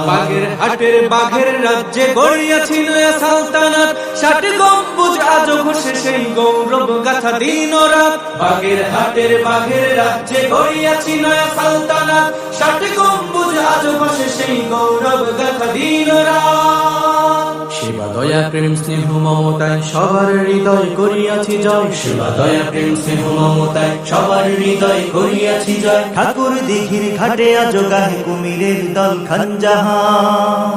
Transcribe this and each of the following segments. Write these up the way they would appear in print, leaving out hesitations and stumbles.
বাগের হাটের বাঘের রাজ্যে গড়িয়াছি নয়া সালতানাত, 60 গম্বুজ আজো ঘোষে সেই গৌরব গাথা দিন ও রাত। বাগের হাটের বাঘের রাজ্যে গড়িয়াছি নয়া সালতানাত, 60 গম্বুজ আজো ঘোষে সেই গৌরব গাথা দিন ও রাত। সেবা দয়া প্রেম স্নেহ মমতায় সবার হৃদয় করিয়াছি জয়, সেবা দয়া প্রেম স্নেহ মমতায় সবার হৃদয় করিয়াছি জয়। ঠাকুর দিঘির ঘাটে আজো গাহে কুমিরের দল খানজাহান।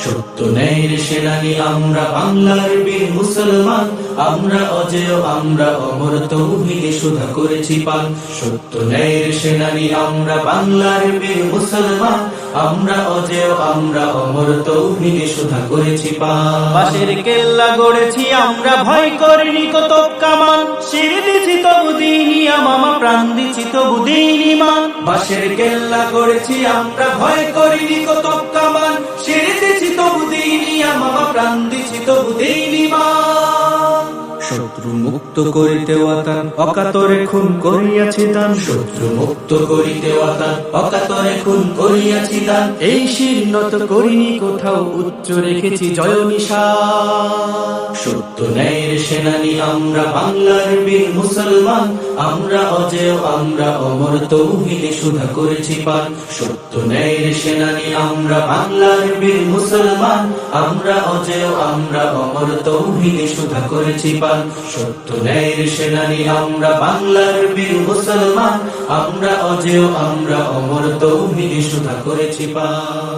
সত্য ন্যায়ের সেনানী আমরা বাংলার বীর মুসলমান, আমরা অজেয় আমরা অমর তৌহিদে সুধা করেছি পান। সত্য ন্যায়ের সেনানী আমরা বাংলার বীর মুসলমান, আমরা অজেয় আমরা অমর তৌহিদে সুধা করেছি পান। বাঁশের কেল্লা গড়েছি আমরা ভয় করিনি কত কামান, শির দিছি তবু দিনি মামা প্রাণ দিছি তবু দিনি মান। বাঁশের কেল্লা করেছি আমরা ভয় করিনি কত কামান, শির দিছি তবু দিনি মামা প্রাণ দিছি তবু দিনি মান। শত্রু মুক্ত করিতে ওয়াতান অকাতরে খুন করিয়াছি দান, শত্রু মুক্ত করিতে ওয়াতান অকাতরে খুন করিয়াছি দান। এই শির নত করিনি কোথাও উচ্চ রেখেছি জয় নিশান। সত্য ন্যায়ের সেনানী আমরা বাংলার বীর মুসলমান, আমরা অজেয় আমরা অমর তৌহিদে সুধা করেছি পান। সত্য ন্যায়ের সেনানী আমরা বাংলার বীর মুসলমান, আমরা অজেয় আমরা অমর তৌহিদে সুধা করেছি পান। সত্য ন্যায়ের সেনানী আমরা বাংলার বীর মুসলমান, আমরা অজেয় আমরা অমর তৌহিদে সুধা করেছি পান।